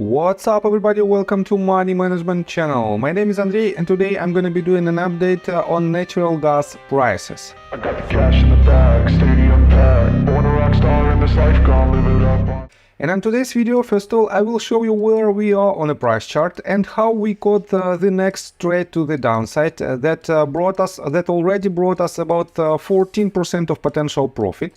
What's up everybody, welcome to Money Management channel. My name is Andrei and today I'm gonna be doing an update on natural gas prices. I got the cash in the bag, stadium packed, born a rock star in this life, gonna live it up. And in today's video, first of all, I will show you where we are on a price chart and how we got the next trade to the downside that already brought us about 14% of potential profit.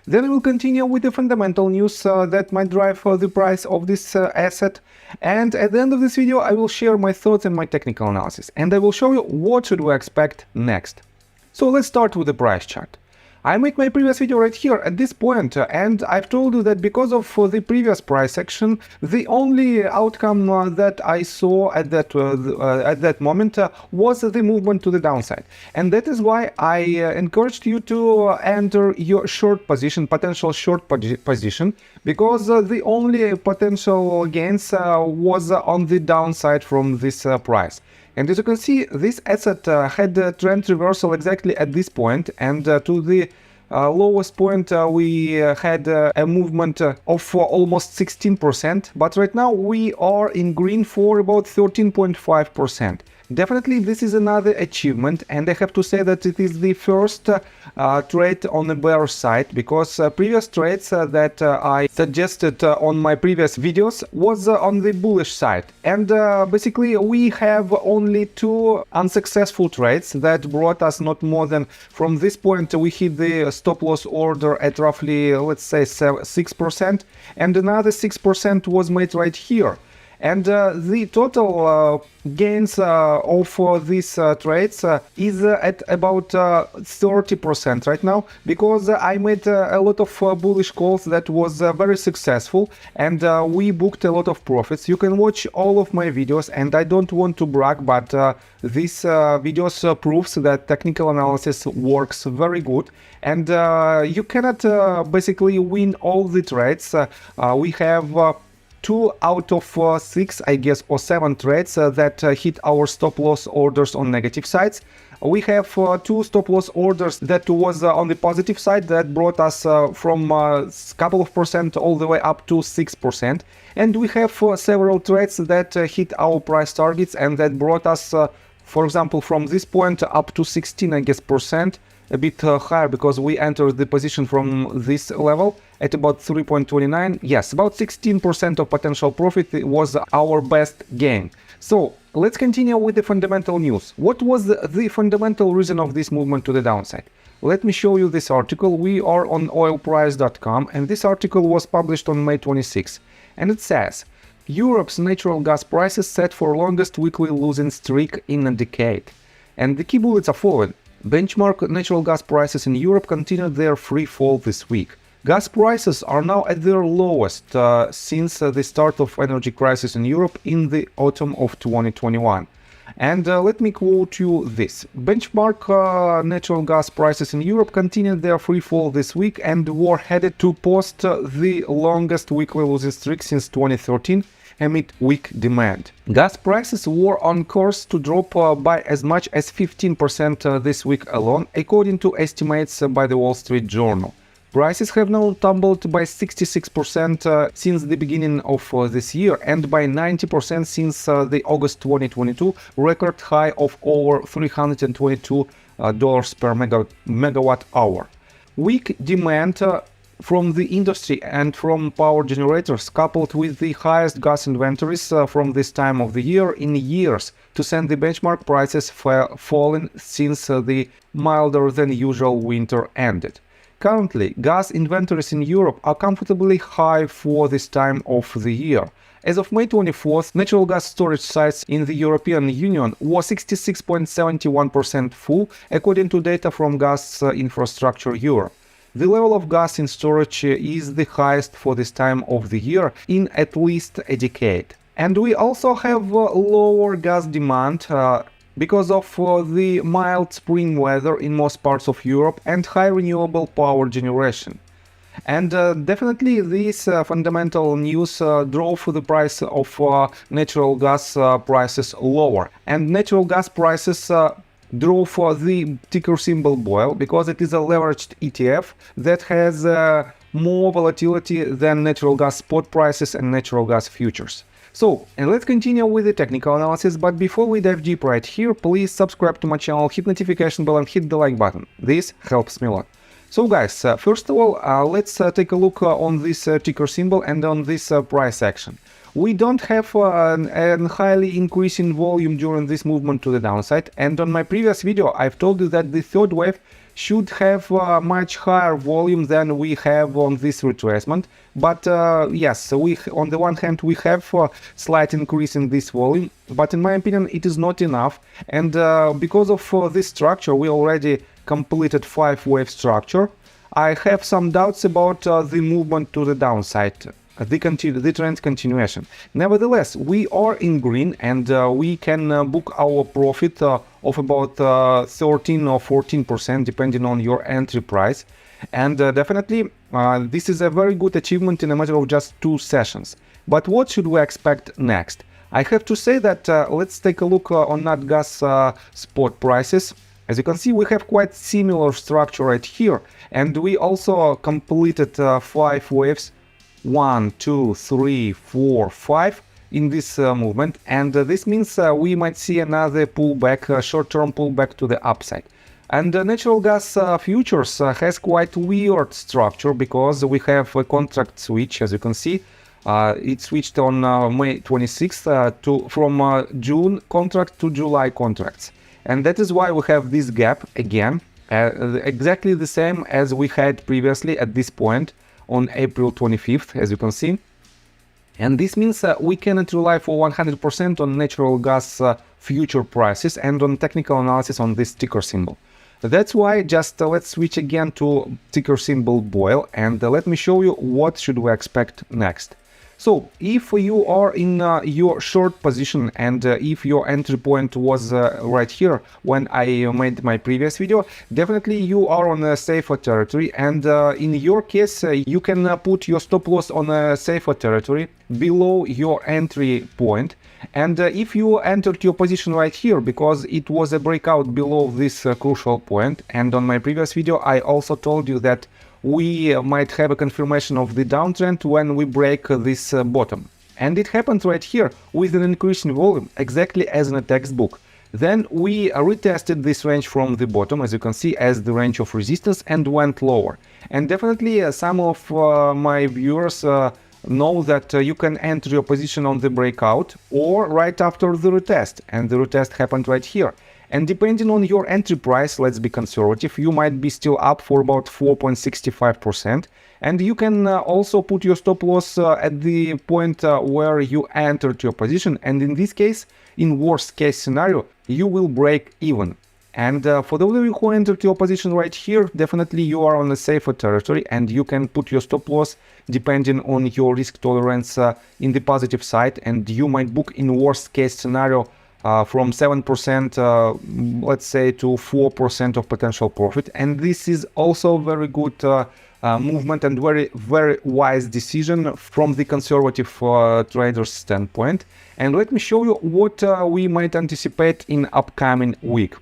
Then we'll continue with the fundamental news that might drive the price of this asset. And at the end of this video, I will share my thoughts and my technical analysis. And I will show you what should we expect next. So let's start with the price chart. I make my previous video right here at this point, and I've told you that because of the previous price action, the only outcome that I saw at that moment was the movement to the downside. And that is why I encouraged you to enter your short position, potential short position, because the only potential gains was on the downside from this price. And as you can see, this asset had a trend reversal exactly at this point, and to the lowest point we had a movement of almost 16%, but right now we are in green for about 13.5%. Definitely this is another achievement, and I have to say that it is the first trade on the bear side, because previous trades that I suggested on my previous videos was on the bullish side. And basically we have only two unsuccessful trades that brought us not more than, from this point we hit the stop loss order at roughly, let's say, 6%, and another 6% was made right here. And the total gains of these trades is at about 30% right now, because I made a lot of bullish calls that was very successful, and we booked a lot of profits. You can watch all of my videos, and I don't want to brag, but this videos proves that technical analysis works very good, and you cannot basically win all the trades. We have 2 out of 6, I guess, or 7 trades that hit our stop loss orders on negative sides. We have 2 stop loss orders that was on the positive side that brought us from a couple of percent all the way up to 6%. And we have several trades that hit our price targets and that brought us, for example, from this point up to 16, I guess, percent. A bit higher, because we entered the position from this level at about 3.29. Yes, about 16% of potential profit was our best gain. So let's continue with the fundamental news. What was the fundamental reason of this movement to the downside? Let me show you this article. We are on oilprice.com, and this article was published on May 26, and it says, Europe's natural gas prices set for longest weekly losing streak in a decade. And the key bullets are following. Benchmark natural gas prices in Europe continued their free fall this week. Gas prices are now at their lowest since the start of energy crisis in Europe in the autumn of 2021. And let me quote you this. Benchmark natural gas prices in Europe continued their free fall this week and were headed to post the longest weekly losing streak since 2013. Amid weak demand. Gas prices were on course to drop by as much as 15% this week alone, according to estimates by the Wall Street Journal. Prices have now tumbled by 66% since the beginning of this year, and by 90% since the August 2022 record high of over $322 per megawatt hour. Weak demand from the industry and from power generators, coupled with the highest gas inventories from this time of the year in years, to send the benchmark prices falling since the milder than usual winter ended. Currently, gas inventories in Europe are comfortably high for this time of the year. As of May 24th, natural gas storage sites in the European Union were 66.71% full, according to data from Gas Infrastructure Europe. The level of gas in storage is the highest for this time of the year in at least a decade. And we also have lower gas demand because of the mild spring weather in most parts of Europe and high renewable power generation. And definitely this fundamental news drove the price of natural gas prices lower. And natural gas prices drove the ticker symbol BOIL, because it is a leveraged ETF that has more volatility than natural gas spot prices and natural gas futures. So, and let's continue with the technical analysis, but before we dive deep right here, please subscribe to my channel, hit notification bell and hit the like button. This helps me a lot. So guys, first of all, let's take a look on this ticker symbol and on this price action. We don't have a highly increasing volume during this movement to the downside, and on my previous video I've told you that the third wave should have much higher volume than we have on this retracement. But yes, on the one hand we have a slight increase in this volume, but in my opinion it is not enough, and because of this structure, we already completed 5-wave structure. I have some doubts about the movement to the downside, the trend continuation. Nevertheless, we are in green, and we can book our profit of about 13 or 14% depending on your entry price, and definitely this is a very good achievement in a matter of just 2 sessions. But what should we expect next? I have to say that let's take a look on Natgas spot prices. As you can see, we have quite similar structure right here, and we also completed 5 waves, 1, 2, 3, 4, 5 in this movement, and this means we might see another pullback, short-term pullback to the upside. And natural gas futures has quite weird structure, because we have a contract switch. As you can see, it switched on May 26th from June contract to July contracts. And that is why we have this gap again, exactly the same as we had previously at this point on April 25th, as you can see. And this means we cannot rely for 100% on natural gas future prices and on technical analysis on this ticker symbol. That's why just let's switch again to ticker symbol BOIL, and let me show you what should we expect next. So, if you are in your short position, and if your entry point was right here when I made my previous video, definitely you are on a safer territory, and in your case you can put your stop loss on a safer territory below your entry point. And if you entered your position right here because it was a breakout below this crucial point, and on my previous video I also told you that we might have a confirmation of the downtrend when we break this bottom. And it happened right here with an increase in volume, exactly as in a textbook. Then we retested this range from the bottom, as you can see, as the range of resistance, and went lower. And definitely some of my viewers know that you can enter your position on the breakout or right after the retest, and the retest happened right here. And depending on your entry price, let's be conservative, you might be still up for about 4.65%. And you can also put your stop loss at the point where you entered your position. And in this case, in worst case scenario, you will break even. And for those of you who entered your position right here, definitely you are on a safer territory, and you can put your stop loss depending on your risk tolerance in the positive side, and you might book in worst case scenario from 7%, let's say, to 4% of potential profit. And this is also very good movement and very wise decision from the conservative trader's standpoint. And let me show you what we might anticipate in upcoming week.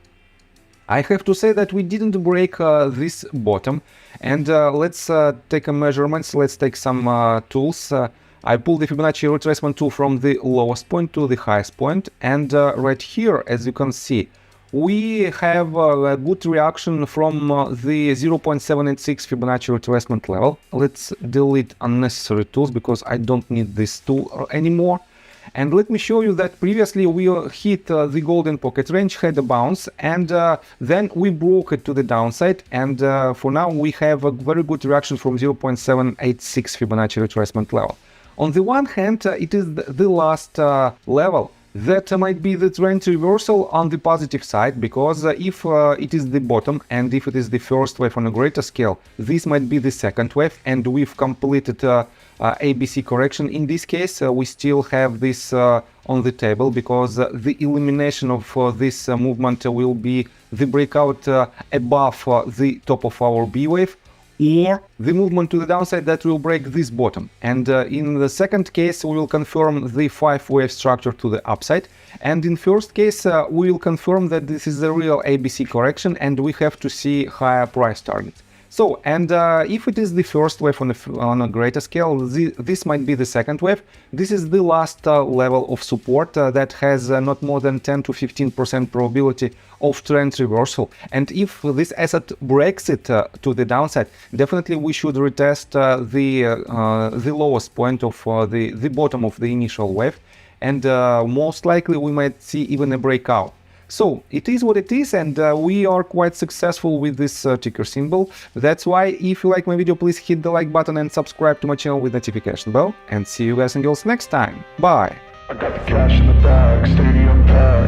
I have to say that we didn't break this bottom, and let's take a measurements. Let's take some tools. I pulled the Fibonacci retracement tool from the lowest point to the highest point, and right here, as you can see, we have a good reaction from the 0.786 Fibonacci retracement level. Let's delete unnecessary tools because I don't need this tool anymore. And let me show you that previously we hit the golden pocket range, had a bounce, and then we broke it to the downside, and for now we have a very good reaction from 0.786 Fibonacci retracement level. On the one hand, it is the last level that might be the trend reversal on the positive side, because if it is the bottom and if it is the first wave on a greater scale, this might be the second wave, and we've completed ABC correction. In this case, we still have this on the table, because the elimination of this movement will be the breakout above the top of our B wave, or the movement to the downside that will break this bottom. And in the second case, we will confirm the 5-wave structure to the upside. And in first case, we will confirm that this is a real ABC correction and we have to see higher price targets. So, and if it is the first wave on a greater scale, this might be the second wave. This is the last level of support that has not more than 10 to 15% probability of trend reversal. And if this asset breaks it to the downside, definitely we should retest the lowest point of the bottom of the initial wave, and most likely we might see even a breakout. So it is what it is, and we are quite successful with this ticker symbol. That's why if you like my video, please hit the like button and subscribe to my channel with notification bell, and see you guys and girls next time. Bye! I got the cash in the bag, stadium packed.